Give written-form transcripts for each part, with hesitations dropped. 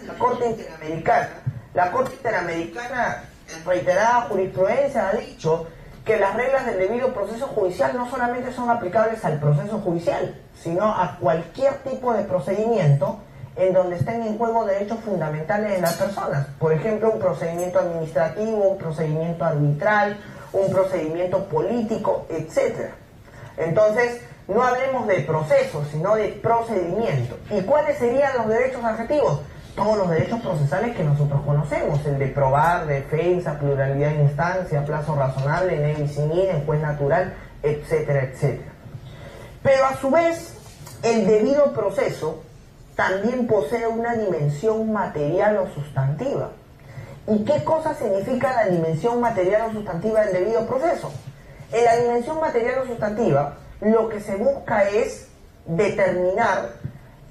de la Corte Interamericana, en reiterada jurisprudencia, ha dicho que las reglas del debido proceso judicial no solamente son aplicables al proceso judicial, sino a cualquier tipo de procedimiento en donde estén en juego derechos fundamentales de las personas. Por ejemplo, un procedimiento administrativo, un procedimiento arbitral, un procedimiento político, etc. Entonces, no hablemos de proceso, sino de procedimiento. ¿Y cuáles serían los derechos adjetivos? Todos los derechos procesales que nosotros conocemos, el de probar, defensa, pluralidad de instancia, plazo razonable, nebis in idem, juez natural, etcétera, etcétera. Pero a su vez, el debido proceso también posee una dimensión material o sustantiva. ¿Y qué cosa significa la dimensión material o sustantiva del debido proceso? En la dimensión material o sustantiva, lo que se busca es determinar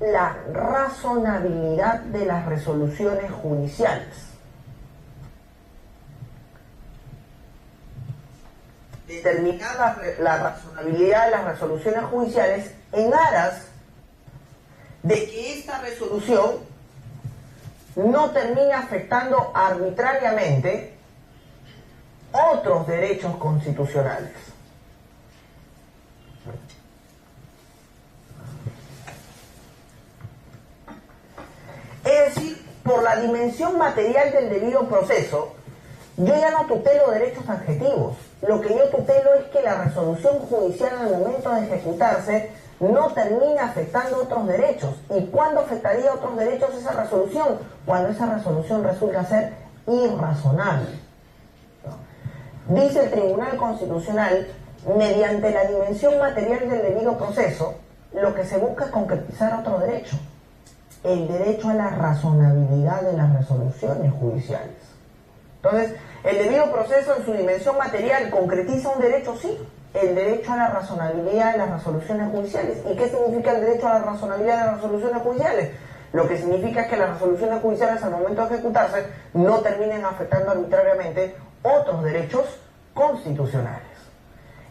la razonabilidad de las resoluciones judiciales. Determinar la razonabilidad de las resoluciones judiciales en aras de que esta resolución no termine afectando arbitrariamente otros derechos constitucionales. Es decir, por la dimensión material del debido proceso, yo ya no tutelo derechos adjetivos. Lo que yo tutelo es que la resolución judicial al momento de ejecutarse no termina afectando otros derechos. ¿Y cuándo afectaría otros derechos esa resolución? Cuando esa resolución resulta ser irrazonable. Dice el Tribunal Constitucional, mediante la dimensión material del debido proceso, lo que se busca es concretizar otro derecho, el derecho a la razonabilidad de las resoluciones judiciales. Entonces, el debido proceso en su dimensión material concretiza un derecho, sí, el derecho a la razonabilidad de las resoluciones judiciales. ¿Y qué significa el derecho a la razonabilidad de las resoluciones judiciales? Lo que significa es que las resoluciones judiciales al momento de ejecutarse no terminen afectando arbitrariamente otros derechos constitucionales.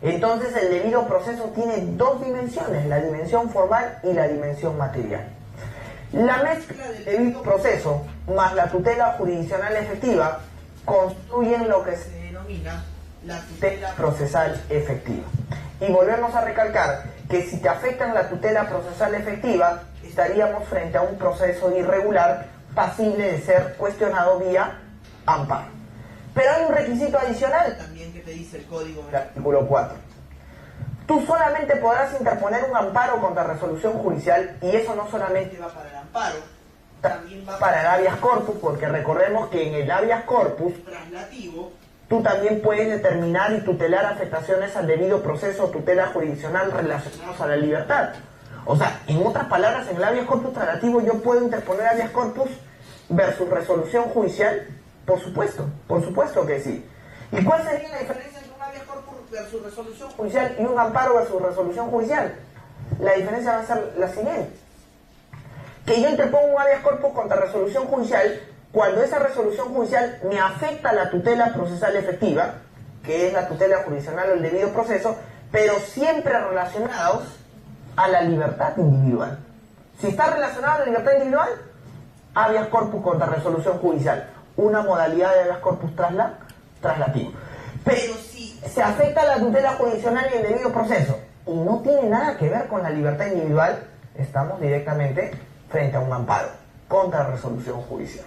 Entonces el debido proceso tiene dos dimensiones, la dimensión formal y la dimensión material. La mezcla del debido proceso más la tutela jurisdiccional efectiva construyen lo que se denomina la tutela procesal efectiva. Y volvemos a recalcar que si te afectan la tutela procesal efectiva, estaríamos frente a un proceso irregular pasible de ser cuestionado vía amparo. Pero hay un requisito adicional también que te dice el código del artículo 4. Tú solamente podrás interponer un amparo contra resolución judicial, y eso no solamente va para el amparo, también va para el habeas corpus, porque recordemos que en el habeas corpus traslativo tú también puedes determinar y tutelar afectaciones al debido proceso o tutela jurisdiccional relacionados a la libertad. O sea, en otras palabras, en el habeas corpus traslativo yo puedo interponer habeas corpus versus resolución judicial. Por supuesto que sí. ¿Y cuál sería la diferencia entre un habeas corpus versus resolución judicial y un amparo versus resolución judicial? La diferencia va a ser la siguiente: que yo interpongo un habeas corpus contra resolución judicial cuando esa resolución judicial me afecta la tutela procesal efectiva, que es la tutela jurisdiccional o el debido proceso, pero siempre relacionados a la libertad individual. Si está relacionado a la libertad individual, habeas corpus contra resolución judicial, una modalidad de habeas corpus traslativo. Pero si se afecta la tutela jurisdiccional y el debido proceso y no tiene nada que ver con la libertad individual, estamos directamente frente a un amparo contra resolución judicial.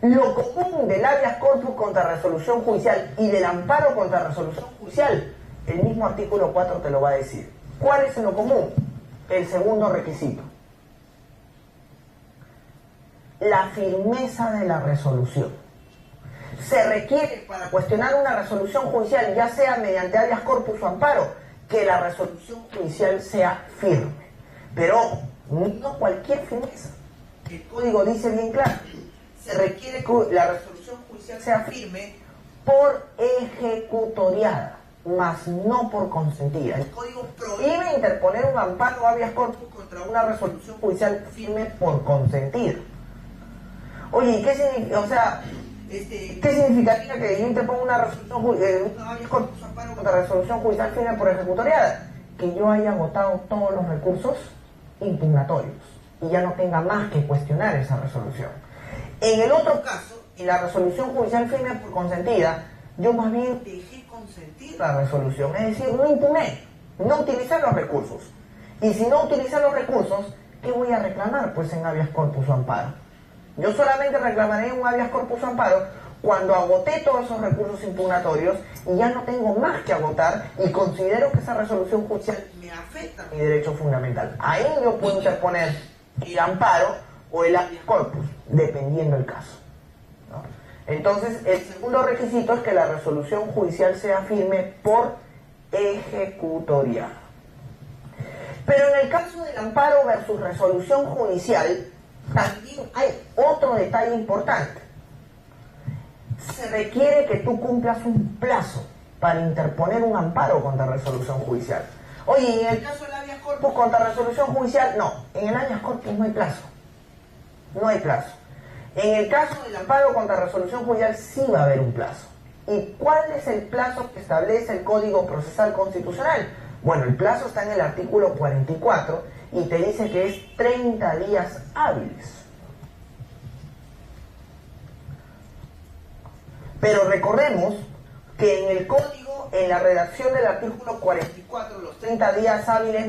Lo común del habeas corpus contra resolución judicial y del amparo contra resolución judicial, el mismo artículo 4 te lo va a decir. ¿Cuál es lo común? El segundo requisito: la firmeza de la resolución. Se requiere para cuestionar una resolución judicial, ya sea mediante habeas corpus o amparo, que la resolución judicial sea firme. Pero no cualquier firmeza. El código dice bien claro: se requiere que la resolución judicial sea firme por ejecutoriada, mas no por consentida. El código prohíbe interponer un amparo o habeas corpus contra una resolución judicial firme por consentida. Oye, ¿y qué significa? O sea, ¿qué significaría que yo interponga una resolución un habeas corpus o amparo contra resolución judicial firme por ejecutoriada? Que yo haya agotado todos los recursos impugnatorios. y ya no tenga más que cuestionar esa resolución. En el otro caso, en la resolución judicial firme por consentida, yo más bien dejé consentir la resolución, es decir, no impugné, no utilicé los recursos. Y si no utilicé los recursos, ¿qué voy a reclamar? Pues en habeas corpus o amparo. Yo solamente reclamaré un habeas corpus o amparo cuando agoté todos esos recursos impugnatorios y ya no tengo más que agotar y considero que esa resolución judicial me afecta a mi derecho fundamental. Ahí yo puedo interponer el amparo o el habeas corpus, dependiendo del caso, ¿no? Entonces, el segundo requisito es que la resolución judicial sea firme por ejecutoria. Pero en el caso del amparo versus resolución judicial, también hay otro detalle importante. Se requiere que tú cumplas un plazo para interponer un amparo contra resolución judicial. Oye, en el caso del habeas corpus contra resolución judicial, no. En el habeas corpus no hay plazo. No hay plazo. En el caso del amparo contra resolución judicial sí va a haber un plazo. ¿Y cuál es el plazo que establece el Código Procesal Constitucional? Bueno, el plazo está en el artículo 44 y te dice que es 30 días hábiles. Pero recordemos que en el código, en la redacción del artículo 44, los 30 días hábiles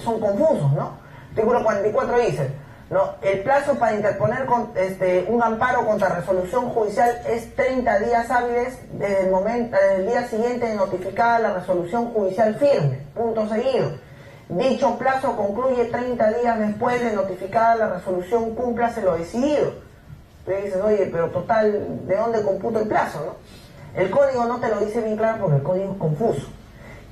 son confusos, ¿no? El artículo 44 dice, ¿no?, el plazo para interponer un amparo contra resolución judicial es 30 días hábiles desde el día siguiente de notificada la resolución judicial firme, punto seguido. Dicho plazo concluye 30 días después de notificada la resolución, cúmplase lo decidido. Tú dices, oye, pero total, ¿de dónde computo el plazo, no? El código no te lo dice bien claro porque el código es confuso.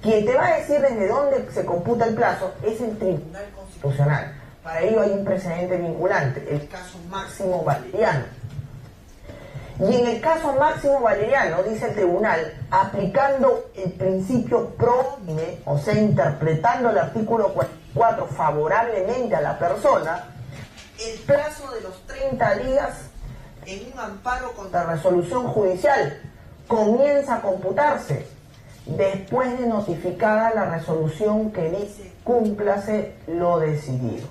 Quien te va a decir desde dónde se computa el plazo es el Tribunal Constitucional. Para ello hay un precedente vinculante, el caso Máximo Valeriano. Y en el caso Máximo Valeriano, dice el tribunal, aplicando el principio pro homine, o sea, interpretando el artículo 44 favorablemente a la persona, el plazo de los 30 días en un amparo contra resolución judicial comienza a computarse después de notificada la resolución que dice cúmplase lo decidido.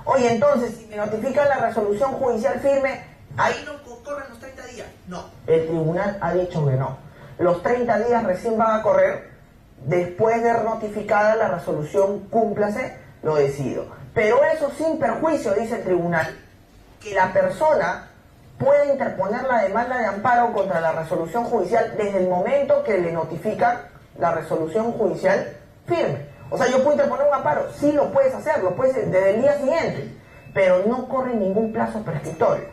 Oye, entonces, si me notifican la resolución judicial firme, ¿ahí no corren los 30 días? No, el tribunal ha dicho que no. Los 30 días recién van a correr después de notificada la resolución cúmplase lo decidido. Pero eso sin perjuicio, dice el tribunal, que la persona puede interponer la demanda de amparo contra la resolución judicial desde el momento que le notifican la resolución judicial firme. O sea, yo puedo interponer un amparo, sí lo puedes hacer, lo puedes desde el día siguiente, pero no corre ningún plazo prescriptorio.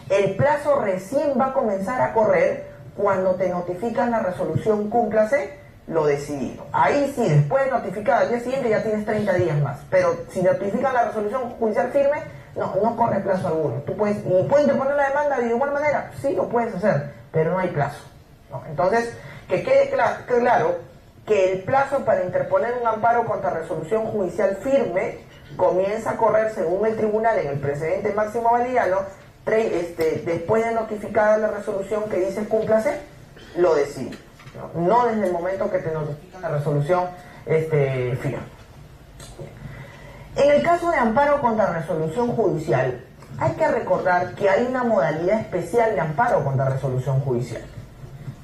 El plazo recién va a comenzar a correr cuando te notifican la resolución cúmplase lo decidido. Ahí sí, después de notificar al día siguiente ya tienes 30 días más, pero si notifican la resolución judicial firme, no corre plazo alguno. Tú puedes interponer la demanda de igual manera, sí lo puedes hacer, pero no hay plazo, ¿no? Entonces, que quede claro que el plazo para interponer un amparo contra resolución judicial firme comienza a correr, según el tribunal en el precedente Máximo Valeriano, después de notificada la resolución que dice cúmplase lo decidido, no desde el momento que te notifican la resolución firme. En el caso de amparo contra resolución judicial, hay que recordar que hay una modalidad especial de amparo contra resolución judicial.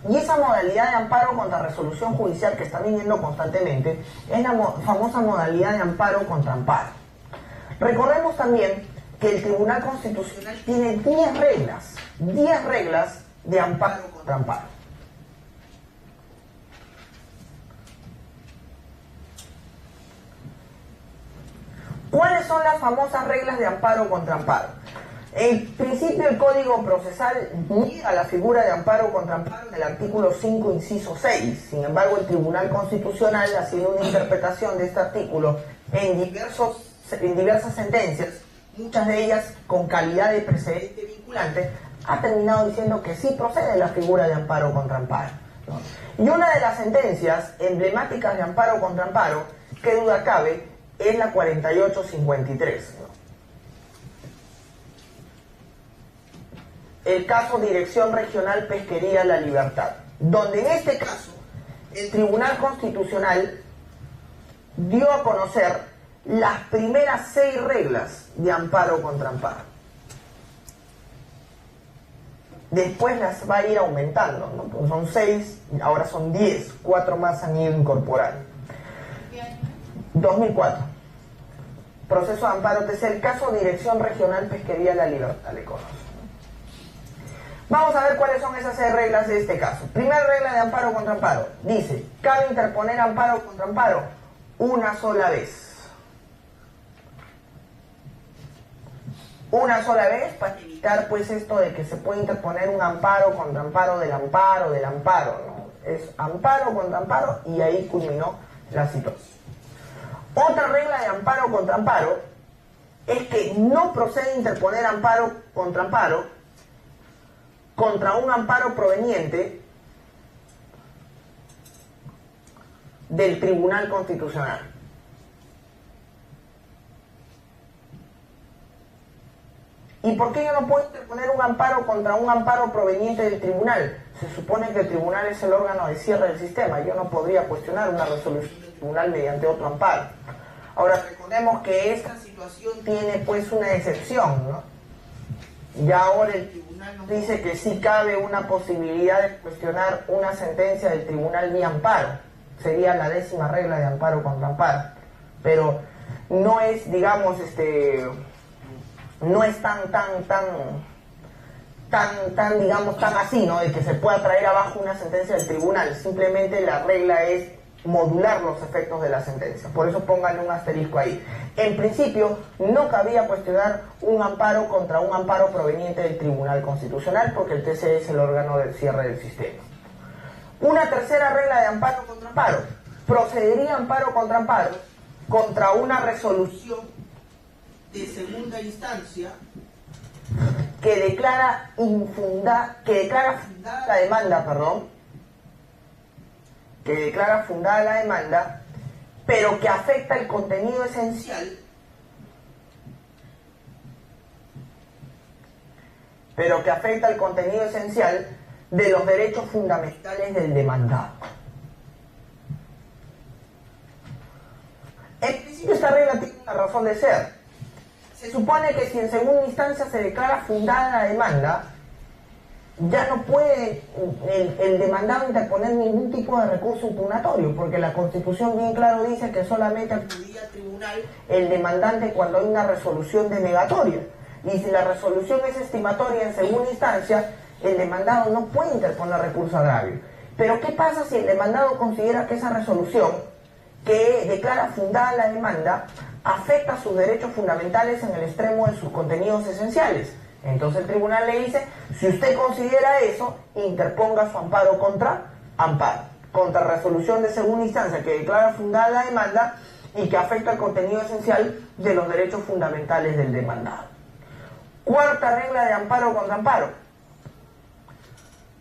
Y esa modalidad de amparo contra resolución judicial que está viniendo constantemente es la famosa modalidad de amparo contra amparo. Recordemos también que el Tribunal Constitucional tiene 10 reglas de amparo contra amparo. ¿Cuáles son las famosas reglas de amparo contra amparo? En principio, el Código Procesal niega la figura de amparo contra amparo en el artículo 5, inciso 6. Sin embargo, el Tribunal Constitucional, haciendo una interpretación de este artículo en diversas sentencias, muchas de ellas con calidad de precedente vinculante, ha terminado diciendo que sí procede la figura de amparo contra amparo, ¿no? Y una de las sentencias emblemáticas de amparo contra amparo, qué duda cabe, es la 4853, ¿no? El caso Dirección Regional Pesquería La Libertad, donde en este caso el Tribunal Constitucional dio a conocer las primeras 6 reglas de amparo contra amparo. Después las va a ir aumentando, ¿no? Pues son 6, ahora son 10, 4 más han ido incorporando. 2004. Proceso de amparo TC, el caso Dirección Regional Pesquería La Libertad, le conoce. Vamos a ver cuáles son esas 6 reglas de este caso. Primera regla de amparo contra amparo. Dice, cabe interponer amparo contra amparo una sola vez. Una sola vez para evitar pues esto de que se puede interponer un amparo contra amparo, del amparo, ¿no? Es amparo contra amparo y ahí culminó la situación. Otra regla de amparo contra amparo es que no procede interponer amparo contra un amparo proveniente del Tribunal Constitucional. ¿Y por qué yo no puedo interponer un amparo contra un amparo proveniente del tribunal? Se supone que el tribunal es el órgano de cierre del sistema. Yo no podría cuestionar una resolución del tribunal mediante otro amparo. Ahora, recordemos que esta situación tiene pues una excepción, ¿no? Ya ahora el tribunal nos dice que sí cabe una posibilidad de cuestionar una sentencia del tribunal vía amparo. Sería la 10ª regla de amparo contra amparo. Pero no es, digamos, no es tan, digamos, tan así, ¿no? De que se pueda traer abajo una sentencia del tribunal. Simplemente la regla es modular los efectos de la sentencia. Por eso pónganle un asterisco ahí. En principio, no cabía cuestionar un amparo contra un amparo proveniente del Tribunal Constitucional, porque el TC es el órgano del cierre del sistema. Una tercera regla de amparo contra amparo. Procedería amparo contra una resolución de segunda instancia que declara fundada la demanda, pero que afecta el contenido esencial de los derechos fundamentales del demandado. En principio esta regla tiene una razón de ser. Se supone que si en segunda instancia se declara fundada la demanda, ya no puede el demandado interponer ningún tipo de recurso impugnatorio, porque la Constitución bien claro dice que solamente acudiría al tribunal el demandante cuando hay una resolución denegatoria. Y si la resolución es estimatoria en segunda instancia, el demandado no puede interponer recurso agravio. Pero ¿qué pasa si el demandado considera que esa resolución que declara fundada la demanda afecta sus derechos fundamentales en el extremo de sus contenidos esenciales? Entonces el tribunal le dice, si usted considera eso, interponga su amparo contra resolución de segunda instancia que declara fundada la demanda y que afecta el contenido esencial de los derechos fundamentales del demandado. Cuarta regla de amparo contra amparo.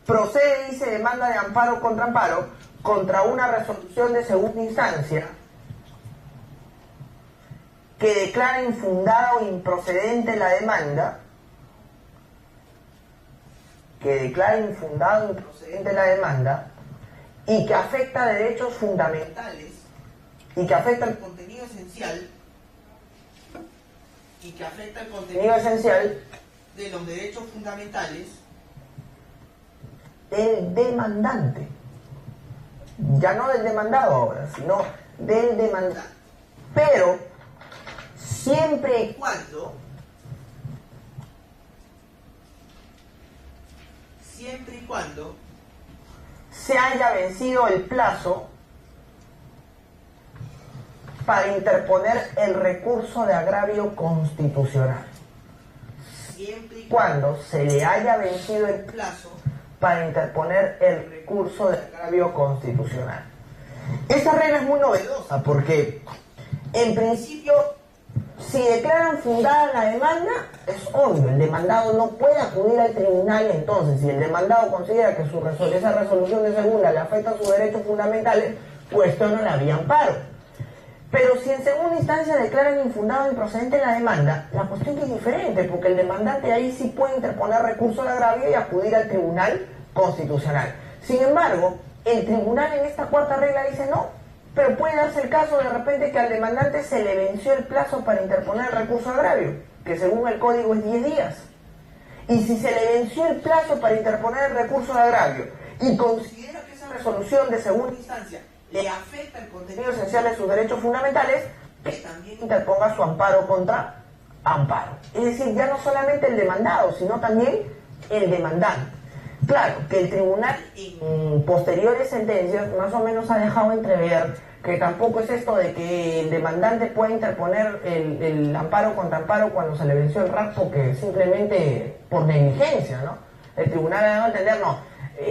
Procede y se demanda de amparo contra una resolución de segunda instancia que declara infundada o improcedente la demanda, y que afecta derechos fundamentales y que afecta el contenido esencial de los derechos fundamentales del demandante, ya no del demandado ahora, sino del demandante, pero siempre y cuando se haya vencido el plazo para interponer el recurso de agravio constitucional. Siempre y cuando se le haya vencido el plazo para interponer el recurso de agravio constitucional. Esta regla es muy novedosa porque, en principio, si declaran fundada la demanda, es obvio, el demandado no puede acudir al tribunal. Entonces, si el demandado considera que esa resolución de segunda le afecta a sus derechos fundamentales, cuestiona la vía amparo. Pero si en segunda instancia declaran infundado o improcedente la demanda, la cuestión es diferente, porque el demandante ahí sí puede interponer recurso de agravio y acudir al Tribunal Constitucional. Sin embargo, el tribunal en esta cuarta regla dice no, Pero puede darse el caso de repente que al demandante se le venció el plazo para interponer el recurso de agravio, que según el código es 10 días. Y si se le venció el plazo para interponer el recurso de agravio y considera que esa resolución de segunda instancia le afecta el contenido esencial de sus derechos fundamentales, que también interponga su amparo contra amparo. Es decir, ya no solamente el demandado, sino también el demandante. Claro, que el tribunal en posteriores sentencias más o menos ha dejado entrever que tampoco es esto de que el demandante pueda interponer el amparo contra amparo cuando se le venció el RAC, porque simplemente por negligencia, ¿no? El tribunal ha dado a entender, no,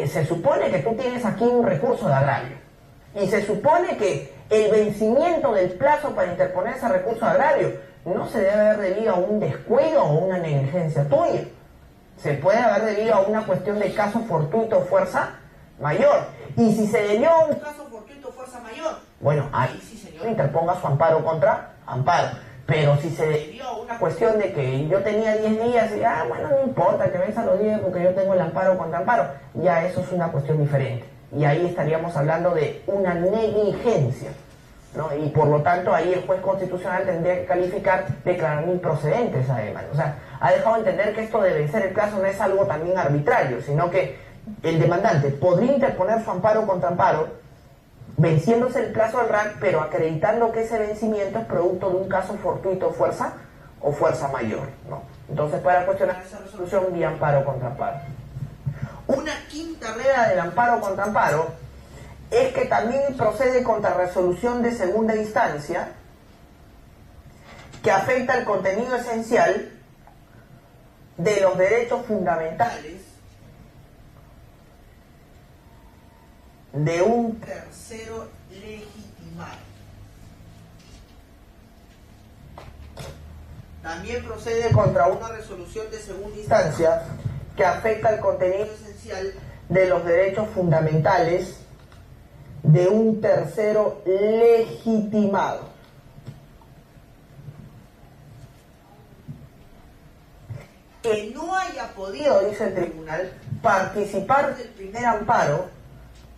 se supone que tú tienes aquí un recurso de agravio y se supone que el vencimiento del plazo para interponer ese recurso de agravio no se debe haber debido a un descuido o una negligencia tuya. Se puede haber debido a una cuestión de caso fortuito o fuerza mayor. Y si se debió a un caso fortuito o fuerza mayor, bueno, ahí sí, señor, interponga su amparo contra amparo. Pero si se debió a una cuestión de que yo tenía 10 días y, bueno, no importa que venza los 10 porque yo tengo el amparo contra amparo, ya eso es una cuestión diferente. Y ahí estaríamos hablando de una negligencia, ¿no? Y por lo tanto ahí el juez constitucional tendría que calificar, declarar improcedentes a demanda. O sea, ha dejado entender que esto de vencer el plazo no es algo también arbitrario, sino que el demandante podría interponer su amparo contra amparo, venciéndose el plazo del RAC, pero acreditando que ese vencimiento es producto de un caso fortuito o fuerza mayor, ¿no? Entonces, para cuestionar esa resolución vía amparo contra amparo. Una quinta regla del amparo contra amparo es que también procede contra resolución de segunda instancia que afecta el contenido esencial de los derechos fundamentales de un tercero legitimado. También procede contra una resolución de segunda instancia que afecta el contenido esencial de los derechos fundamentales de un tercero legitimado. Que no haya podido, dice el tribunal, participar del primer amparo,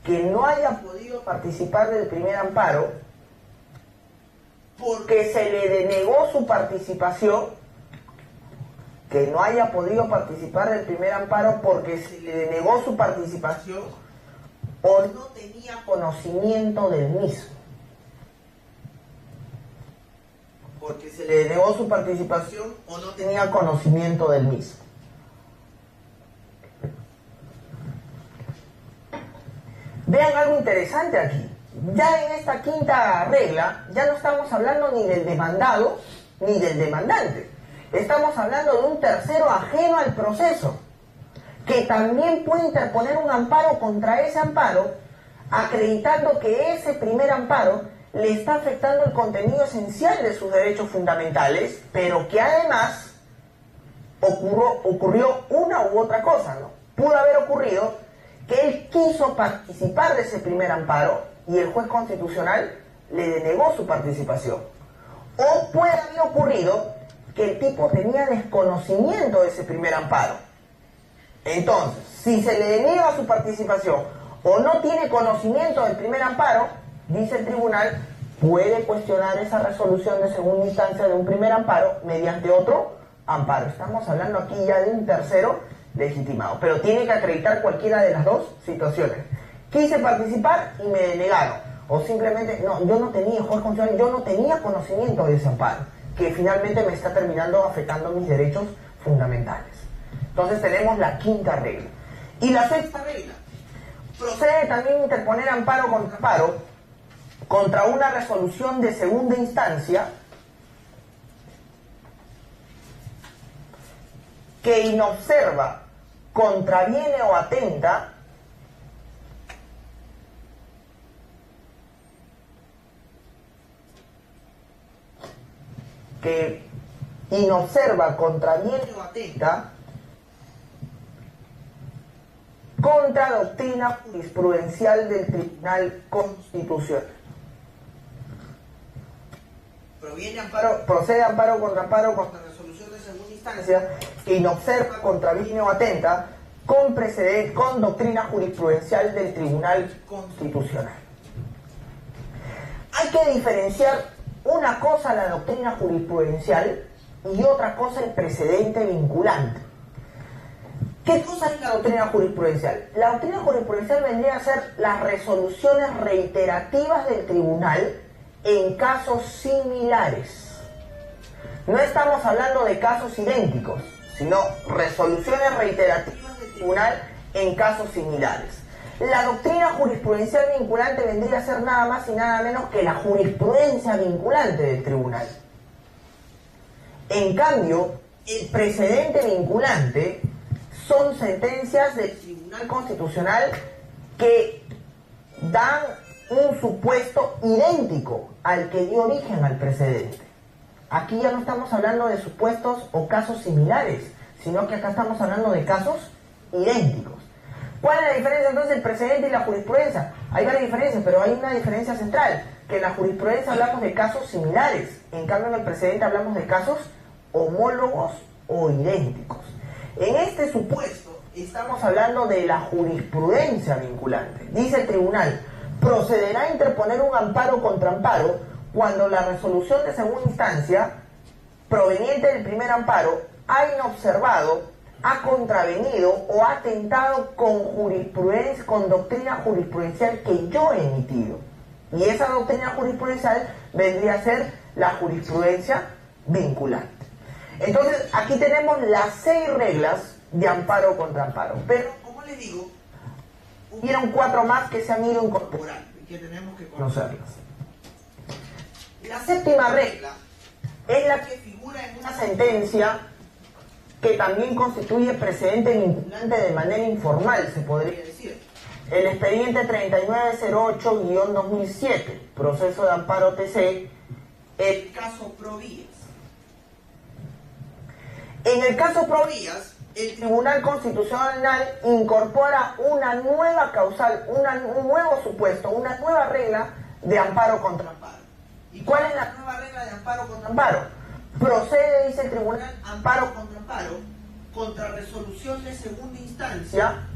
que no haya podido participar del primer amparo porque se le denegó su participación, que no haya podido participar del primer amparo porque se le denegó su participación o no tenía conocimiento del mismo. Porque se le denegó su participación o no tenía conocimiento del mismo. Vean algo interesante aquí. Ya en esta quinta regla, ya no estamos hablando ni del demandado ni del demandante. Estamos hablando de un tercero ajeno al proceso, que también puede interponer un amparo contra ese amparo, acreditando que ese primer amparo le está afectando el contenido esencial de sus derechos fundamentales, pero que además ocurrió una u otra cosa, ¿no? Pudo haber ocurrido que él quiso participar de ese primer amparo y el juez constitucional le denegó su participación. O puede haber ocurrido que el tipo tenía desconocimiento de ese primer amparo. Entonces, si se le deniega su participación o no tiene conocimiento del primer amparo, dice el tribunal, puede cuestionar esa resolución de segunda instancia de un primer amparo mediante otro amparo. Estamos hablando aquí ya de un tercero legitimado, pero tiene que acreditar cualquiera de las dos situaciones. Quise participar y me denegaron, o simplemente, no, yo no tenía, juez constitucional, yo no tenía conocimiento de ese amparo, que finalmente me está terminando afectando mis derechos fundamentales. Entonces tenemos la quinta regla. Y la sexta regla, procede también interponer amparo contra amparo contra una resolución de segunda instancia que inobserva, contraviene o atenta contra doctrina jurisprudencial del Tribunal Constitucional. Procede amparo contra resolución de segunda instancia que inobserva, contraviene o atenta con doctrina jurisprudencial del Tribunal Constitucional. que diferenciar una cosa la doctrina jurisprudencial y otra cosa el precedente vinculante. ¿Qué cosa es la doctrina jurisprudencial? La doctrina jurisprudencial vendría a ser las resoluciones reiterativas del tribunal en casos similares. No estamos hablando de casos idénticos, sino resoluciones reiterativas del tribunal en casos similares. La doctrina jurisprudencial vinculante vendría a ser nada más y nada menos que la jurisprudencia vinculante del tribunal. En cambio, el precedente vinculante son sentencias del Tribunal Constitucional que dan un supuesto idéntico al que dio origen al precedente. Aquí ya no estamos hablando de supuestos o casos similares, sino que acá estamos hablando de casos idénticos. ¿Cuál es la diferencia entonces entre el precedente y la jurisprudencia? Hay varias diferencias, pero hay una diferencia central, que en la jurisprudencia hablamos de casos similares, en cambio en el precedente hablamos de casos homólogos o idénticos. En este supuesto estamos hablando de la jurisprudencia vinculante. Dice el tribunal, procederá a interponer un amparo contra amparo cuando la resolución de segunda instancia proveniente del primer amparo ha inobservado, ha contravenido o ha atentado con doctrina jurisprudencial que yo he emitido. Y esa doctrina jurisprudencial vendría a ser la jurisprudencia vinculante. Entonces, aquí tenemos las 6 reglas de amparo contra amparo. Pero, como les digo, hubieron 4 más que se han ido incorporando y que tenemos que conocerlas. La 7ª regla es la que figura en una sentencia que también constituye precedente vinculante de manera informal, se podría decir. El expediente 3908-2007, proceso de amparo TC, el caso Provías. En el caso Provías, el Tribunal Constitucional incorpora una nueva causal, un nuevo supuesto, una nueva regla de amparo contra amparo. ¿Y cuál es la nueva regla de amparo contra amparo? Procede, dice el tribunal, amparo contra resolución de segunda instancia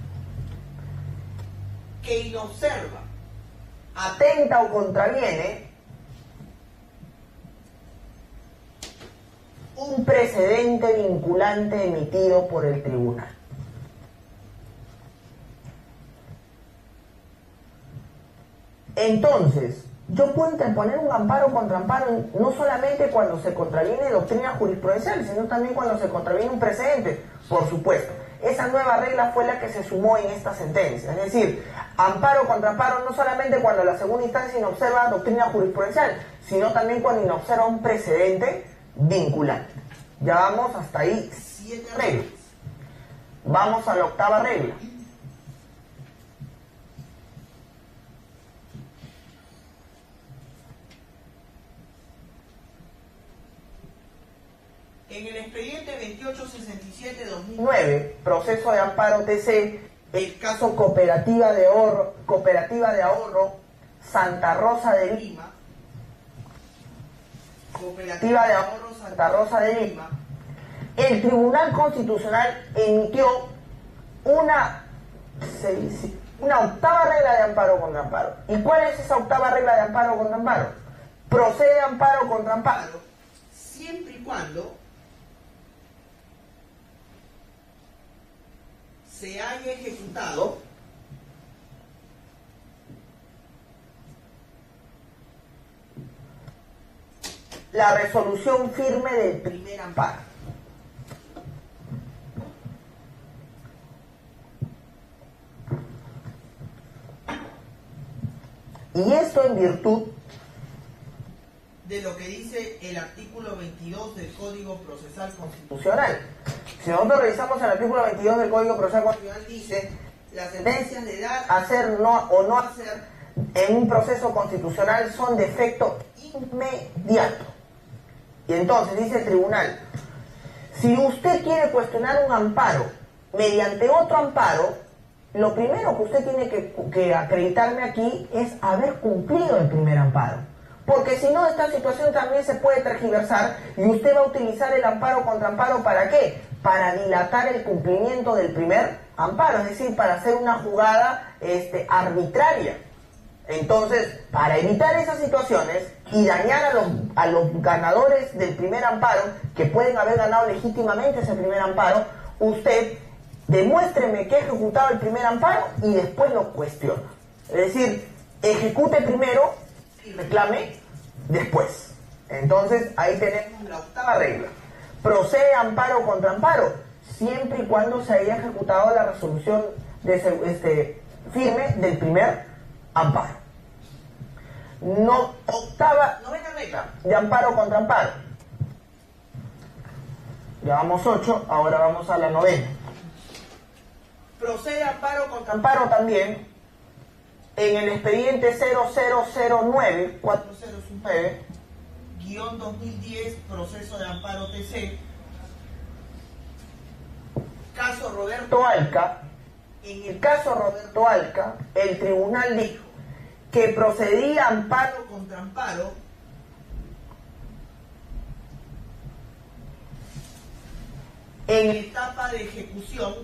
que inobserva, atenta o contraviene un precedente vinculante emitido por el tribunal. Entonces, yo puedo interponer un amparo contra amparo no solamente cuando se contraviene doctrina jurisprudencial, sino también cuando se contraviene un precedente, por supuesto. Esa nueva regla fue la que se sumó en esta sentencia. Es decir, amparo contra amparo no solamente cuando la segunda instancia inobserva doctrina jurisprudencial, sino también cuando inobserva un precedente vinculante. Ya vamos hasta ahí 7 reglas. Vamos a la 8ª regla. En el expediente 2867-2009, proceso de amparo TC, el caso Cooperativa de Ahorro Santa Rosa de Lima, Cooperativa de Ahorro Santa Rosa de Lima, el Tribunal Constitucional emitió una 8ª regla de amparo contra amparo. ¿Y cuál es esa 8ª regla de amparo contra amparo? Procede amparo contra amparo siempre y cuando se haya ejecutado la resolución firme del primer amparo. Y esto en virtud de lo que dice el artículo 22 del Código Procesal Constitucional. Si nosotros revisamos el artículo 22 del Código Procesal Constitucional, dice: las sentencias de dar, hacer o no hacer en un proceso constitucional son de efecto inmediato. Y entonces dice el tribunal: si usted quiere cuestionar un amparo mediante otro amparo, lo primero que usted tiene que acreditarme aquí es haber cumplido el primer amparo. Porque si no, esta situación también se puede tergiversar y usted va a utilizar el amparo contra amparo ¿para qué? Para dilatar el cumplimiento del primer amparo, es decir, para hacer una jugada arbitraria. Entonces, para evitar esas situaciones y dañar a los ganadores del primer amparo, que pueden haber ganado legítimamente ese primer amparo, usted demuéstreme que ha ejecutado el primer amparo y después lo cuestiona. Es decir, ejecute primero y reclame después. Entonces, ahí tenemos la octava regla. Procede amparo contra amparo, siempre y cuando se haya ejecutado la resolución firme del primer amparo. Novena regla de amparo contra amparo. Llevamos 8, ahora vamos a la novena. Procede amparo contra amparo también en el expediente 0009-4019-2010, proceso de amparo TC, caso Roberto Alca. En el caso Roberto Alca, el tribunal dijo que procedía amparo contra amparo en etapa de ejecución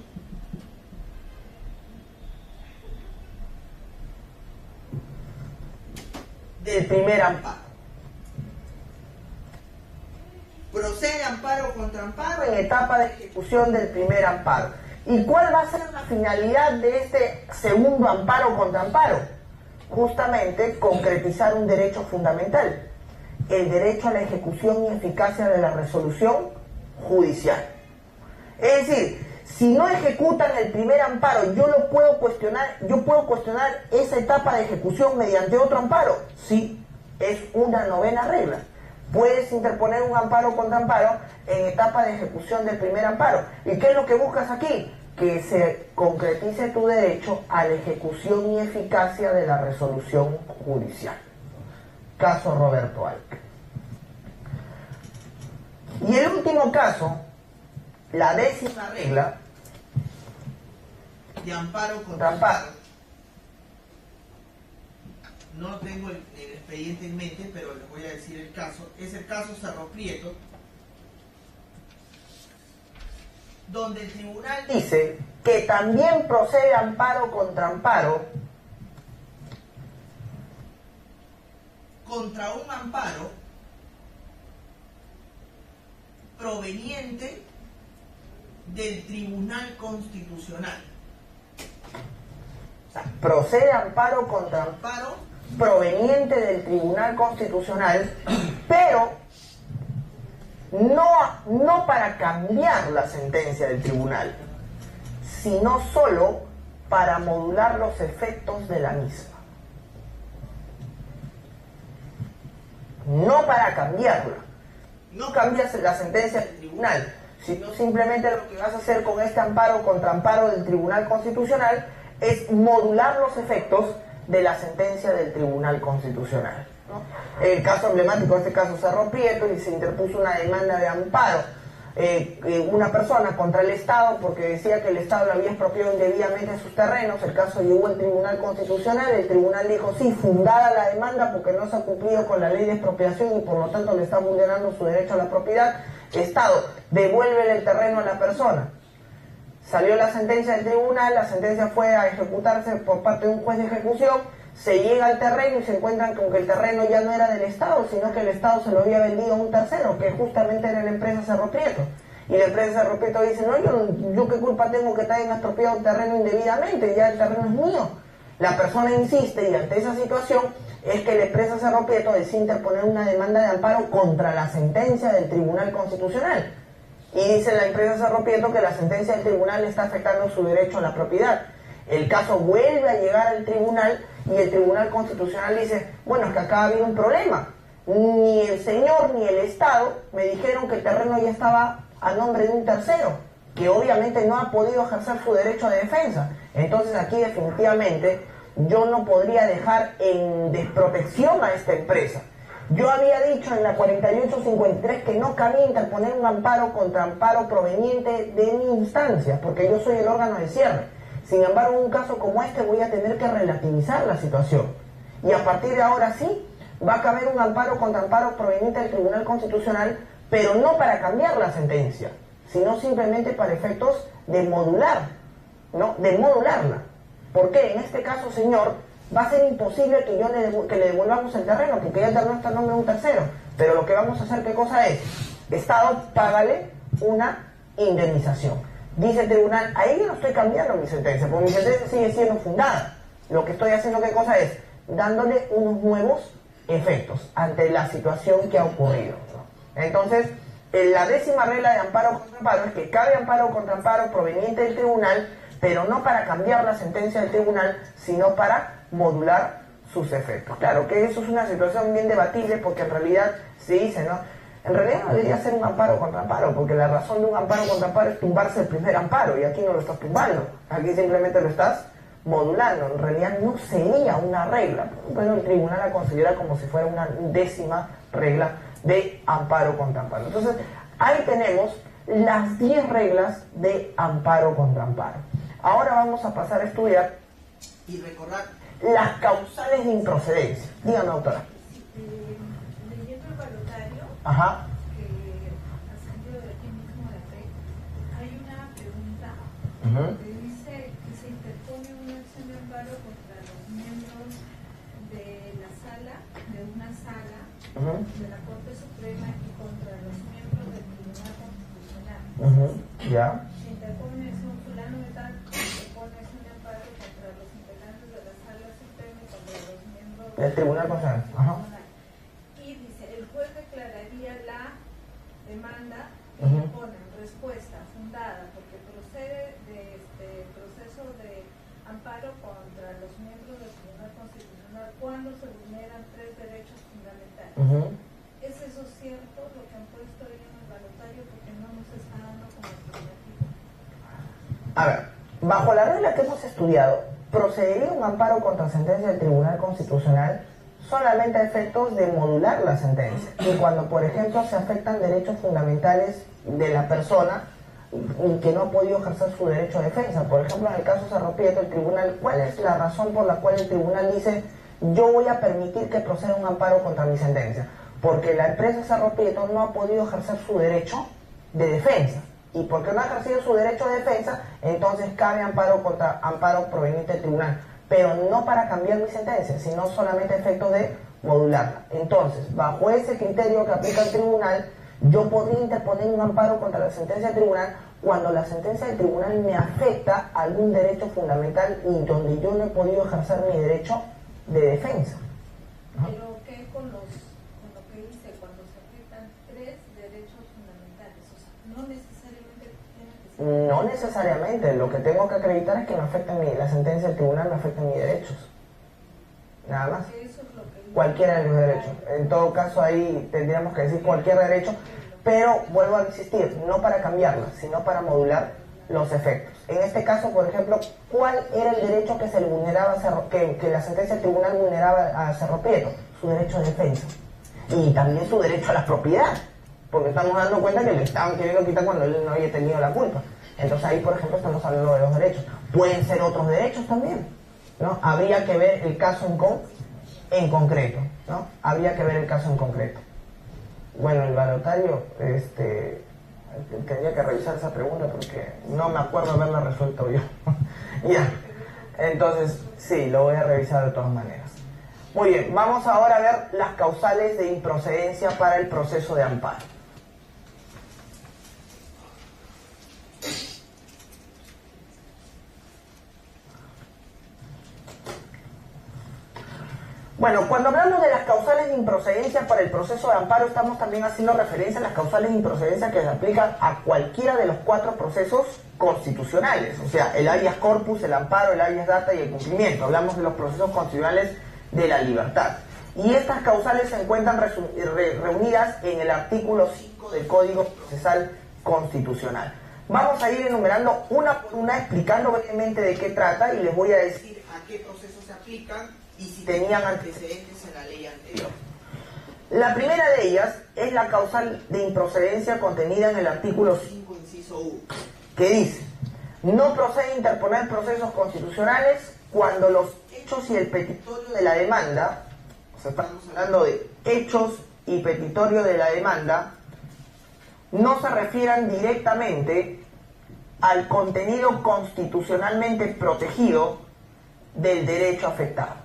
del primer amparo. Procede amparo contra amparo en etapa de ejecución del primer amparo. ¿Y cuál va a ser la finalidad de este segundo amparo contra amparo? Justamente concretizar un derecho fundamental, el derecho a la ejecución y eficacia de la resolución judicial. Es decir, si no ejecutan el primer amparo, yo puedo cuestionar esa etapa de ejecución mediante otro amparo. Sí, es una novena regla. Puedes interponer un amparo contra amparo en etapa de ejecución del primer amparo. ¿Y qué es lo que buscas aquí? Que se concretice tu derecho a la ejecución y eficacia de la resolución judicial. Caso Roberto Alca. Y el último caso, la décima regla de amparo contra amparo. No tengo el expediente en mente, pero les voy a decir el caso. Es el caso Cerro Prieto, donde el tribunal dice que también procede amparo contra amparo contra un amparo proveniente del Tribunal Constitucional. O sea, procede amparo contra amparo proveniente del Tribunal Constitucional, pero no para cambiar la sentencia del tribunal, sino solo para modular los efectos de la misma. No para cambiarla. No cambias la sentencia del tribunal, sino simplemente lo que vas a hacer con este amparo contra amparo del Tribunal Constitucional es modular los efectos de la sentencia del Tribunal Constitucional, ¿no? El caso emblemático de este caso Cerro Prieto, y se interpuso una demanda de amparo, una persona contra el Estado porque decía que el Estado le había expropiado indebidamente sus terrenos. El caso llegó al Tribunal Constitucional, el tribunal dijo sí, fundada la demanda porque no se ha cumplido con la ley de expropiación y por lo tanto le está vulnerando su derecho a la propiedad. Estado, devuélvele el terreno a la persona. Salió la sentencia del tribunal, la sentencia fue a ejecutarse por parte de un juez de ejecución, se llega al terreno y se encuentran con que el terreno ya no era del Estado, sino que el Estado se lo había vendido a un tercero, que justamente era la empresa Cerro Prieto. Y la empresa Cerro Prieto dice, no, yo qué culpa tengo que te hayan expropiado un terreno indebidamente, ya el terreno es mío. La persona insiste y ante esa situación es que la empresa Cerro Prieto decide interponer una demanda de amparo contra la sentencia del Tribunal Constitucional. Y dice la empresa Cerro Prieto que la sentencia del tribunal le está afectando su derecho a la propiedad. El caso vuelve a llegar al tribunal y el Tribunal Constitucional dice, bueno, es que acá ha habido un problema. Ni el señor ni el Estado me dijeron que el terreno ya estaba a nombre de un tercero, que obviamente no ha podido ejercer su derecho de defensa. Entonces aquí definitivamente yo no podría dejar en desprotección a esta empresa. Yo había dicho en la 4853 que no cabía interponer un amparo contra amparo proveniente de mi instancia, porque yo soy el órgano de cierre. Sin embargo, en un caso como este voy a tener que relativizar la situación. Y a partir de ahora sí, va a caber un amparo contra amparo proveniente del Tribunal Constitucional, pero no para cambiar la sentencia, sino simplemente para efectos de modular, ¿no? De modularla. ¿Por qué? En este caso, señor, va a ser imposible que que le devolvamos el terreno, porque ya el terreno está en nombre de un tercero. Pero lo que vamos a hacer, ¿qué cosa es? Estado, págale una indemnización. Dice el tribunal, ahí yo no estoy cambiando mi sentencia, porque mi sentencia sigue siendo fundada. Lo que estoy haciendo, ¿qué cosa es? Dándole unos nuevos efectos ante la situación que ha ocurrido, ¿no? Entonces, la 10ª regla de amparo contra amparo es que cabe amparo contra amparo proveniente del tribunal, pero no para cambiar la sentencia del tribunal, sino para modular sus efectos. Claro que eso es una situación bien debatible, porque en realidad se dice, ¿no? En realidad no debería ser un amparo contra amparo, porque la razón de un amparo contra amparo es tumbarse el primer amparo, y aquí no lo estás tumbando, aquí simplemente lo estás modulando. En realidad no sería una regla, pero el tribunal la considera como si fuera una 10ª regla de amparo contra amparo. Entonces, ahí tenemos las 10 reglas de amparo contra amparo. Ahora vamos a pasar a estudiar y recordar las causales de improcedencia. Dígame, doctora. Leyendo el balotario, Ajá. que ha salido de aquí mismo de FEC, hay una pregunta que dice que se interpone una acción de amparo contra los miembros de la sala, de una sala de la Corte Suprema y contra los miembros del Tribunal Constitucional. Ya. Se interpone un fulano de tal, se interpone un amparo contra los integrantes de la sala suprema y contra los miembros del Tribunal Constitucional. Ajá. Y dice, el juez declararía la demanda y le ponen respuesta fundada porque procede de este proceso de amparo contra los miembros del Tribunal Constitucional cuando se vulneran 3 derechos fundamentales. ¿Es eso cierto lo que han puesto ahí en el balotario? Porque no nos está dando como alternativa. A ver, bajo la regla que hemos estudiado, procedería un amparo contra sentencia del Tribunal Constitucional solamente a efectos de modular la sentencia, y cuando, por ejemplo, se afectan derechos fundamentales de la persona y que no ha podido ejercer su derecho de defensa. Por ejemplo, en el caso Cerro Prieto, el tribunal, ¿cuál es la razón por la cual el tribunal dice yo voy a permitir que proceda un amparo contra mi sentencia? Porque la empresa Cerro Prieto no ha podido ejercer su derecho de defensa, y porque no ha ejercido su derecho de defensa, entonces cabe amparo contra amparo proveniente del tribunal, pero no para cambiar mi sentencia, sino solamente a efectos de modularla. Entonces, bajo ese criterio que aplica el tribunal, yo podría interponer un amparo contra la sentencia del tribunal cuando la sentencia del tribunal me afecta a algún derecho fundamental y donde yo no he podido ejercer mi derecho de defensa. ¿No? Pero ¿qué con lo que dice cuando se afectan 3 derechos fundamentales? O sea, no necesariamente tiene que ser... No necesariamente, lo que tengo que acreditar es que me afecta la sentencia del tribunal me afecta mis derechos. Nada más. Eso es lo que dice. Cualquiera de los derechos. En todo caso ahí tendríamos que decir cualquier derecho, pero vuelvo a insistir, no para cambiarla, sino para modular los efectos. En este caso, por ejemplo, ¿cuál era el derecho que se le vulneraba que la sentencia del tribunal vulneraba a Cerro Prieto? Su derecho de defensa. Y también su derecho a la propiedad, porque estamos dando cuenta que le estaban queriendo quitar cuando él no había tenido la culpa. Entonces ahí, por ejemplo, estamos hablando de los derechos. Pueden ser otros derechos también, ¿no? Habría que ver el caso en concreto, ¿no? Habría que ver el caso en concreto. Bueno, el balotario, tendría que revisar esa pregunta porque no me acuerdo haberla resuelto yo. Ya, entonces sí, lo voy a revisar de todas maneras. Muy bien, vamos ahora a ver las causales de improcedencia para el proceso de amparo. Bueno, cuando hablamos de las causales de improcedencia para el proceso de amparo, estamos también haciendo referencia a las causales de improcedencia que se aplican a cualquiera de los 4 procesos constitucionales, o sea, el habeas corpus, el amparo, el habeas data y el cumplimiento. Hablamos de los procesos constitucionales de la libertad. Y estas causales se encuentran reunidas en el artículo 5 del Código Procesal Constitucional. Vamos a ir enumerando una por una, explicando brevemente de qué trata, y les voy a decir a qué procesos se aplican y si tenían antecedentes en la ley anterior. La primera de ellas es la causal de improcedencia contenida en el artículo 5, inciso 1, que dice: no procede interponer procesos constitucionales cuando los hechos y el petitorio de la demanda, o sea, estamos hablando de hechos y petitorio de la demanda, no se refieran directamente al contenido constitucionalmente protegido del derecho afectado.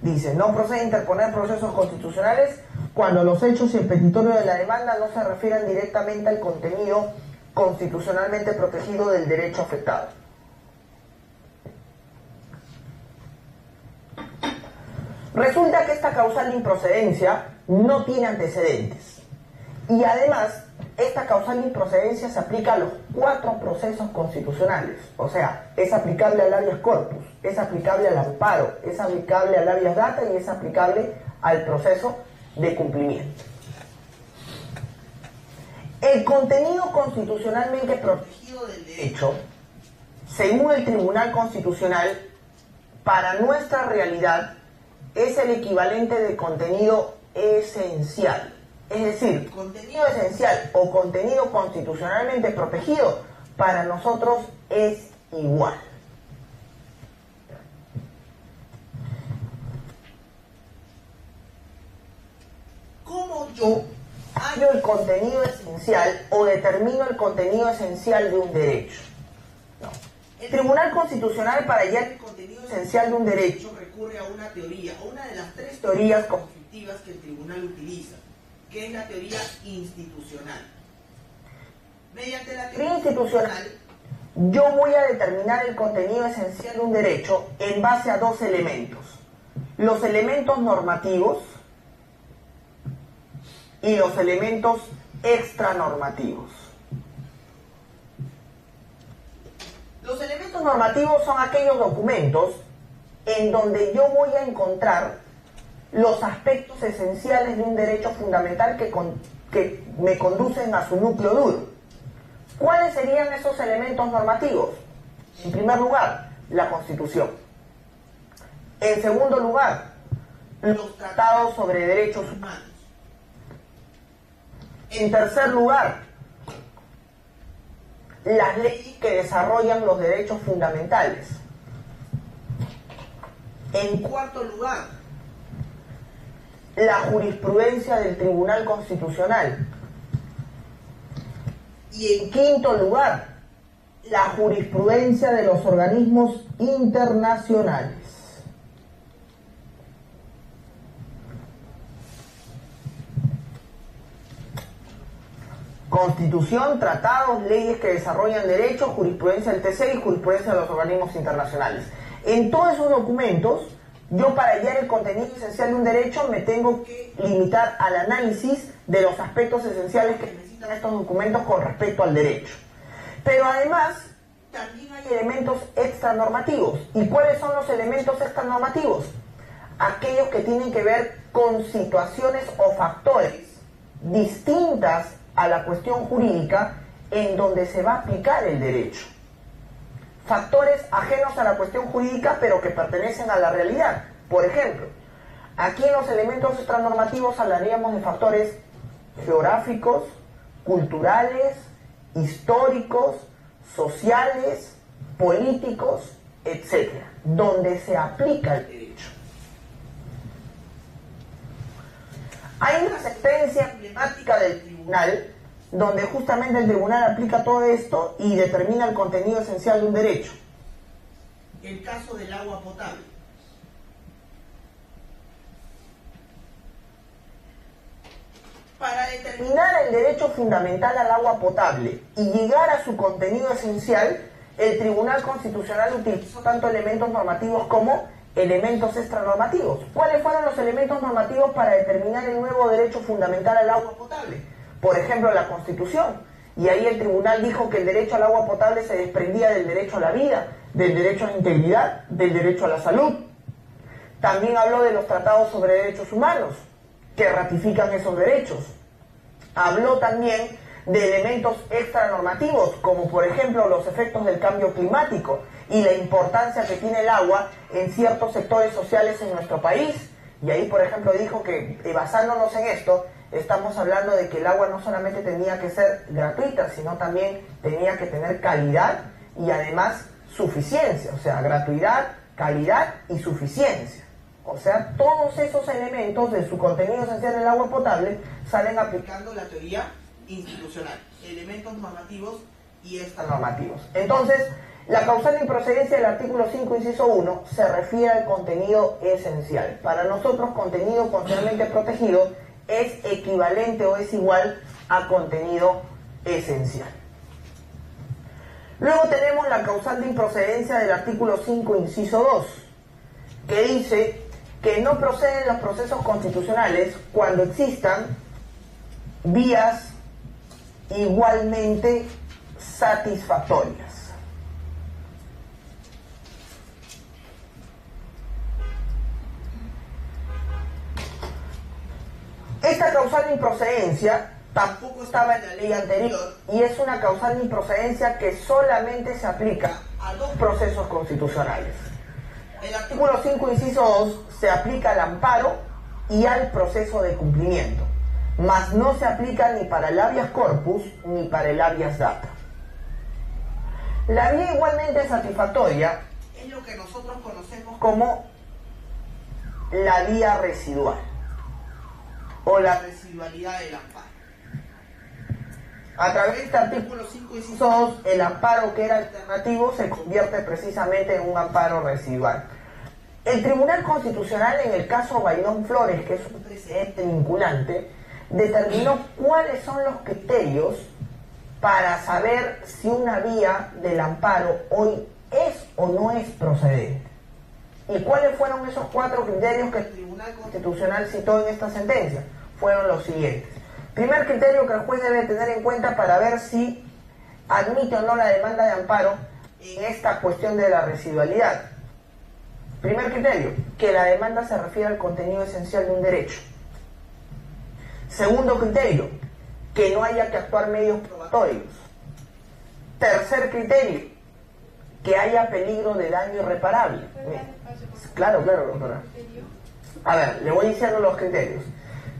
Dice, no procede interponer procesos constitucionales cuando los hechos y el petitorio de la demanda no se refieran directamente al contenido constitucionalmente protegido del derecho afectado. Resulta que esta causal de improcedencia no tiene antecedentes y además esta causal de improcedencia se aplica a los 4 procesos constitucionales, o sea, es aplicable al habeas corpus, es aplicable al amparo, es aplicable al habeas data y es aplicable al proceso de cumplimiento. El contenido constitucionalmente protegido del derecho, según el Tribunal Constitucional, para nuestra realidad es el equivalente de contenido esencial. Es decir, contenido esencial o contenido constitucionalmente protegido para nosotros es igual. ¿Cómo yo hallo el contenido esencial o determino el contenido esencial de un derecho? No. El Tribunal Constitucional, para hallar el contenido esencial de un derecho, recurre a una teoría, o una de las 3 teorías conflictivas que el tribunal utiliza, que es la teoría institucional. Mediante la teoría institucional, yo voy a determinar el contenido esencial de un derecho en base a 2 elementos. Los elementos normativos y los elementos extranormativos. Los elementos normativos son aquellos documentos en donde yo voy a encontrar los aspectos esenciales de un derecho fundamental que me conducen a su núcleo duro. ¿Cuáles serían esos elementos normativos? En primer lugar, la Constitución. En segundo lugar, los tratados sobre derechos humanos. En tercer lugar, las leyes que desarrollan los derechos fundamentales. En cuarto lugar, la jurisprudencia del Tribunal Constitucional. Y en quinto lugar, la jurisprudencia de los organismos internacionales. Constitución, tratados, leyes que desarrollan derechos, jurisprudencia del TC y jurisprudencia de los organismos internacionales. En todos esos documentos, yo para hallar el contenido esencial de un derecho me tengo que limitar al análisis de los aspectos esenciales que necesitan estos documentos con respecto al derecho. Pero además, también hay elementos extranormativos. ¿Y cuáles son los elementos extranormativos? Aquellos que tienen que ver con situaciones o factores distintas a la cuestión jurídica en donde se va a aplicar el derecho. Factores ajenos a la cuestión jurídica pero que pertenecen a la realidad. Por ejemplo, aquí en los elementos extranormativos hablaríamos de factores geográficos, culturales, históricos, sociales, políticos, etc., donde se aplica el derecho. Hay una sentencia emblemática del tribunal donde justamente el tribunal aplica todo esto y determina el contenido esencial de un derecho. El caso del agua potable. Para determinar el derecho fundamental al agua potable y llegar a su contenido esencial, el Tribunal Constitucional utilizó tanto elementos normativos como elementos extranormativos. ¿Cuáles fueron los elementos normativos para determinar el nuevo derecho fundamental al agua potable? Por ejemplo, la Constitución. Y ahí el tribunal dijo que el derecho al agua potable se desprendía del derecho a la vida, del derecho a la integridad, del derecho a la salud. También habló de los tratados sobre derechos humanos, que ratifican esos derechos. Habló también de elementos extranormativos, como por ejemplo los efectos del cambio climático y la importancia que tiene el agua en ciertos sectores sociales en nuestro país. Y ahí, por ejemplo, dijo que, basándonos en esto, estamos hablando de que el agua no solamente tenía que ser gratuita, sino también tenía que tener calidad y además suficiencia, o sea, gratuidad, calidad y suficiencia. O sea, todos esos elementos de su contenido esencial del agua potable salen aplicando la teoría institucional, elementos normativos y extranormativos. Entonces, La causal de improcedencia del artículo 5, inciso 1, se refiere al contenido esencial. Para nosotros, contenido constitucionalmente protegido es equivalente o es igual a contenido esencial. Luego tenemos la causal de improcedencia del artículo 5, inciso 2, que dice que no proceden los procesos constitucionales cuando existan vías igualmente satisfactorias. Esta causal de improcedencia tampoco estaba en la ley anterior y es una causal de improcedencia que solamente se aplica a dos procesos constitucionales. El artículo 5, inciso 2, se aplica al amparo y al proceso de cumplimiento, mas no se aplica ni para el habeas corpus ni para el habeas data. La vía igualmente satisfactoria es lo que nosotros conocemos como la vía residual o la residualidad del amparo. A través de este artículo 5, inciso 2, el amparo que era alternativo se convierte precisamente en un amparo residual. El Tribunal Constitucional, en el caso Bailón Flores, que es un precedente vinculante, determinó cuáles son los criterios para saber si una vía del amparo hoy es o no es procedente. ¿Y cuáles fueron esos 4 criterios que el Tribunal Constitucional citó en esta sentencia? Fueron los siguientes. Primer criterio que el juez debe tener en cuenta para ver si admite o no la demanda de amparo en esta cuestión de la residualidad. Primer criterio, que la demanda se refiere al contenido esencial de un derecho. Segundo criterio, que no haya que actuar medios probatorios. Tercer criterio, que haya peligro de daño irreparable. Claro, doctora. A ver, le voy diciendo los criterios.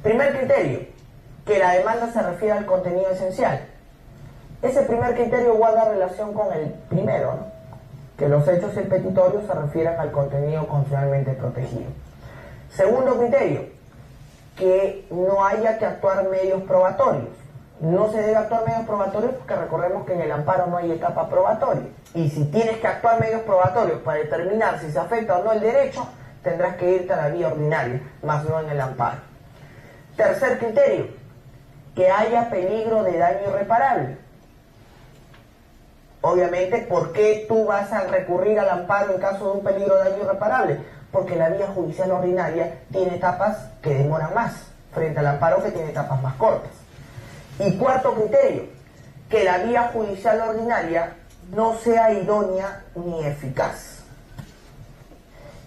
Primer criterio, que la demanda se refiere al contenido esencial. Ese primer criterio guarda relación con el primero, ¿no? Que los hechos y el petitorio se refieren al contenido constitucionalmente protegido. Segundo criterio, que no haya que actuar medios probatorios. No se debe actuar medios probatorios porque recordemos que en el amparo no hay etapa probatoria. Y si tienes que actuar medios probatorios para determinar si se afecta o no el derecho, tendrás que irte a la vía ordinaria, más no en el amparo. Tercer criterio, que haya peligro de daño irreparable. Obviamente, ¿por qué tú vas a recurrir al amparo en caso de un peligro de daño irreparable? Porque la vía judicial ordinaria tiene etapas que demoran más, frente al amparo que tiene etapas más cortas. Y cuarto criterio, que la vía judicial ordinaria no sea idónea ni eficaz.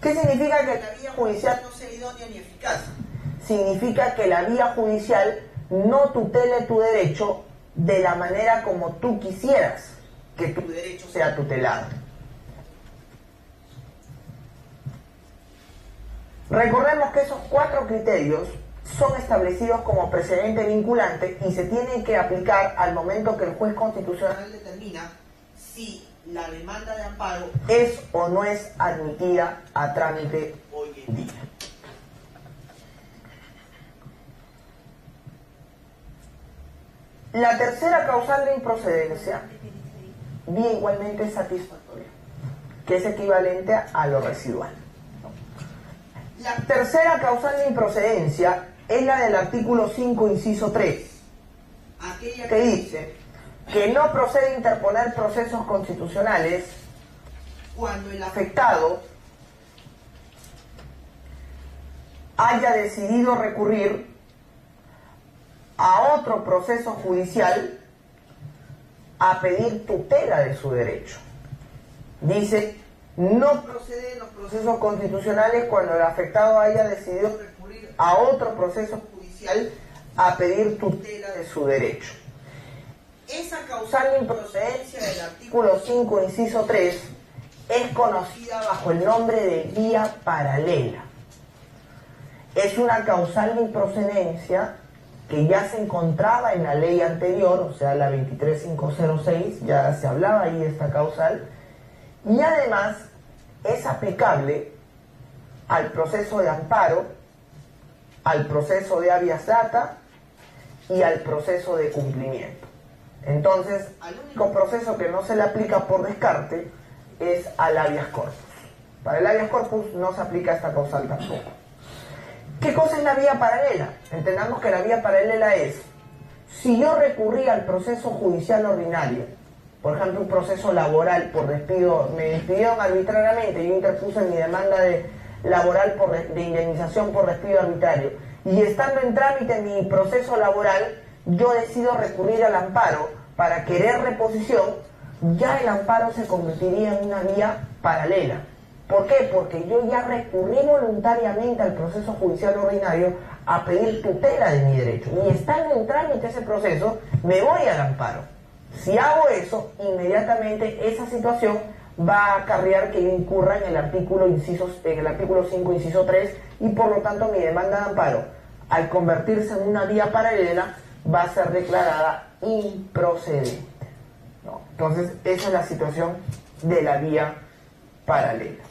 ¿Qué significa que la vía judicial no sea idónea ni eficaz? Significa que la vía judicial no tutele tu derecho de la manera como tú quisieras que tu derecho sea tutelado. Recordemos que esos 4 criterios son establecidos como precedente vinculante y se tienen que aplicar al momento que el juez constitucional determina si la demanda de amparo es o no es admitida a trámite hoy en día. La tercera causal de improcedencia, vía igualmente satisfactoria, que es equivalente a lo residual. La tercera causal de improcedencia es la del artículo 5, inciso 3, aquella que dice que no procede interponer procesos constitucionales cuando el afectado haya decidido recurrir a otro proceso judicial a pedir tutela de su derecho. Dice, no proceden los procesos constitucionales cuando el afectado haya decidido recurrir a otro proceso judicial a pedir tutela de su derecho. Esa causal de improcedencia del artículo 5, inciso 3, es conocida bajo el nombre de vía paralela. Es una causal de improcedencia que ya se encontraba en la ley anterior, o sea, la 23506, ya se hablaba ahí de esta causal, y además es aplicable al proceso de amparo, al proceso de habeas data y al proceso de cumplimiento. Entonces, al único proceso que no se le aplica por descarte es al habeas corpus. Para el habeas corpus no se aplica esta causal tampoco. ¿Qué cosa es la vía paralela? Entendamos que la vía paralela es, si yo recurrí al proceso judicial ordinario, por ejemplo un proceso laboral por despido, me despidieron arbitrariamente, yo interpuse mi demanda laboral de indemnización por despido arbitrario, y estando en trámite mi proceso laboral, yo decido recurrir al amparo para querer reposición, ya el amparo se convertiría en una vía paralela. ¿Por qué? Porque yo ya recurrí voluntariamente al proceso judicial ordinario a pedir tutela de mi derecho. Y estando en trámite ese proceso, me voy al amparo. Si hago eso, inmediatamente esa situación va a acarrear que yo incurra en el artículo 5, inciso 3, y por lo tanto mi demanda de amparo, al convertirse en una vía paralela, va a ser declarada improcedente, ¿no? Entonces, esa es la situación de la vía paralela.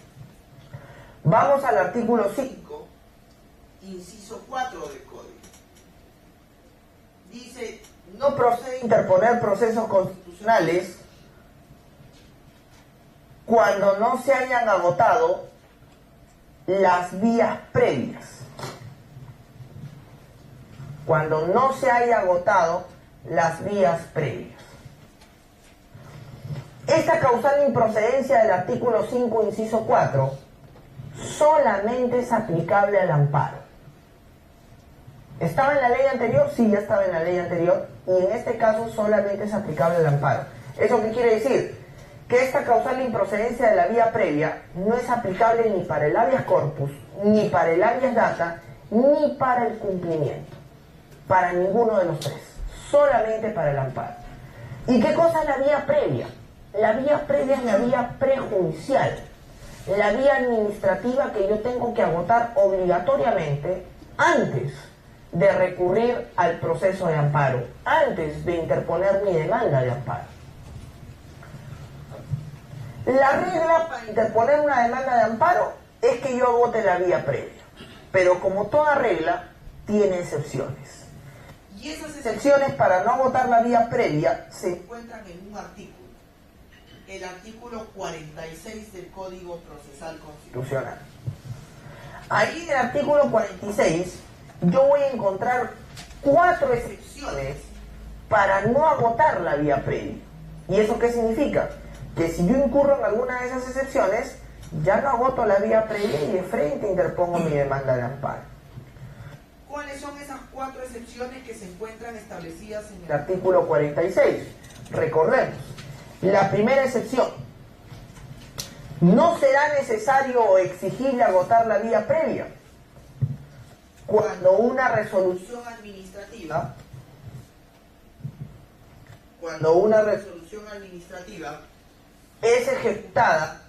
Vamos al artículo 5, inciso 4 del Código. Dice, no procede interponer procesos constitucionales cuando no se hayan agotado las vías previas. Cuando no se haya agotado las vías previas. Esta causal de improcedencia del artículo 5, inciso 4, solamente es aplicable al amparo. ¿Estaba en la ley anterior? Sí, ya estaba en la ley anterior, y en este caso solamente es aplicable al amparo. ¿Eso qué quiere decir? Que esta causal de improcedencia de la vía previa no es aplicable ni para el habeas corpus, ni para el habeas data, ni para el cumplimiento. Para ninguno de los tres. Solamente para el amparo. ¿Y qué cosa es la vía previa? La vía previa es la vía prejudicial. La vía administrativa que yo tengo que agotar obligatoriamente antes de recurrir al proceso de amparo, antes de interponer mi demanda de amparo. La regla para interponer una demanda de amparo es que yo agote la vía previa, pero como toda regla, tiene excepciones. Y esas excepciones para no agotar la vía previa se encuentran en un artículo, el artículo 46 del Código Procesal Constitucional. Ahí en el artículo 46 yo voy a encontrar 4 excepciones para no agotar la vía previa. ¿Y eso qué significa? Que si yo incurro en alguna de esas excepciones, ya no agoto la vía previa y de frente interpongo mi demanda de amparo. ¿Cuáles son esas 4 excepciones que se encuentran establecidas en el artículo 46? Recordemos, la primera excepción: no será necesario o exigible agotar la vía previa cuando una resolución administrativa es ejecutada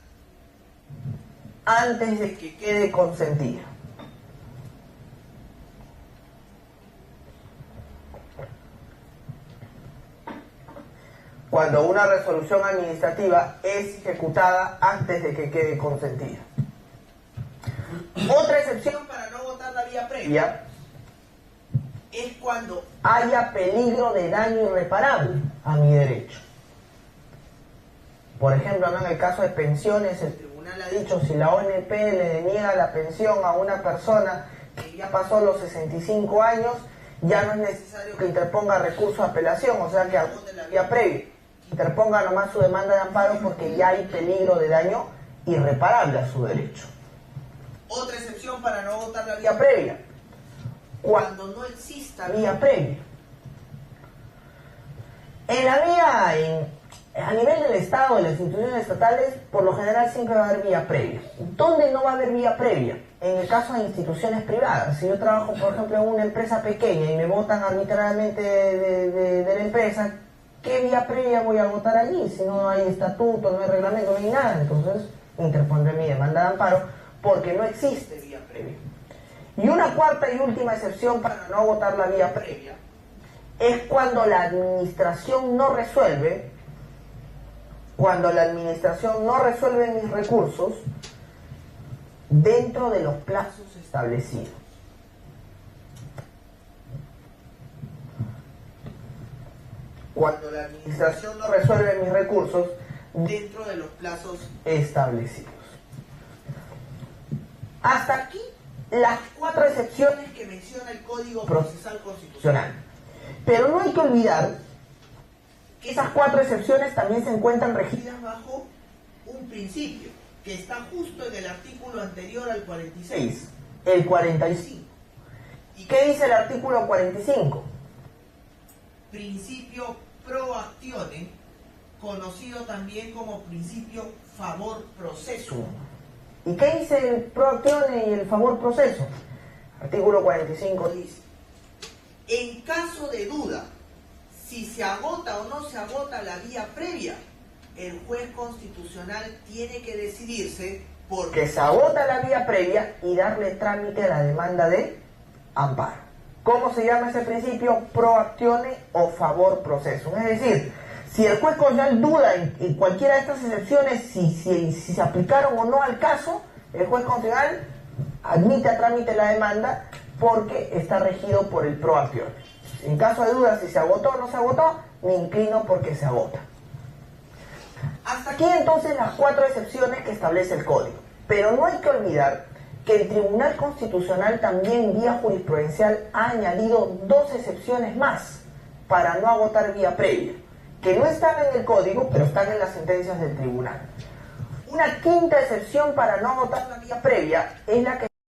antes de que quede consentida. Cuando una resolución administrativa es ejecutada antes de que quede consentida. Otra excepción para no agotar la vía previa es cuando haya peligro de daño irreparable a mi derecho. Por ejemplo, ¿no? En el caso de pensiones, el tribunal ha dicho, si la ONP le deniega la pensión a una persona que ya pasó los 65 años, ya no es necesario que interponga recurso de apelación, o sea que agote la vía previa. Interponga nomás su demanda de amparo porque ya hay peligro de daño irreparable a su derecho. Otra excepción para no agotar la vía previa: cuando no exista vía previa. En la vía, a nivel del Estado, de las instituciones estatales, por lo general siempre va a haber vía previa. ¿Dónde no va a haber vía previa? En el caso de instituciones privadas. Si yo trabajo, por ejemplo, en una empresa pequeña y me votan arbitrariamente de la empresa, ¿qué vía previa voy a agotar allí? Si no hay estatuto, no hay reglamento, no hay nada. Entonces interpondré mi demanda de amparo porque no existe vía previa. Y una cuarta y última excepción para no agotar la vía previa es cuando la administración no resuelve, mis recursos dentro de los plazos establecidos. Cuando la administración no resuelve mis recursos dentro de los plazos establecidos. Hasta aquí las 4 excepciones que menciona el Código Procesal Constitucional. Pero no hay que olvidar que esas 4 excepciones también se encuentran regidas bajo un principio que está justo en el artículo anterior al 46, el 45. ¿Y qué dice el artículo 45? Principio pro actione, conocido también como principio favor proceso. ¿Y qué dice el pro actione y el favor proceso? Artículo 45 dice: en caso de duda si se agota o no se agota la vía previa, el juez constitucional tiene que decidirse porque se agota la vía previa y darle trámite a la demanda de amparo. ¿Cómo se llama ese principio? Pro actione o favor proceso. Es decir, si el juez constitucional duda en cualquiera de estas excepciones, si se aplicaron o no al caso, el juez constitucional admite a trámite la demanda porque está regido por el pro actione. En caso de duda si se agotó o no se agotó, me inclino porque se agota. Hasta aquí entonces las 4 excepciones que establece el Código. Pero no hay que olvidar que el Tribunal Constitucional también vía jurisprudencial ha añadido 2 excepciones más para no agotar vía previa, que no están en el Código, pero están en las sentencias del Tribunal. Una quinta excepción para no agotar la vía previa es la que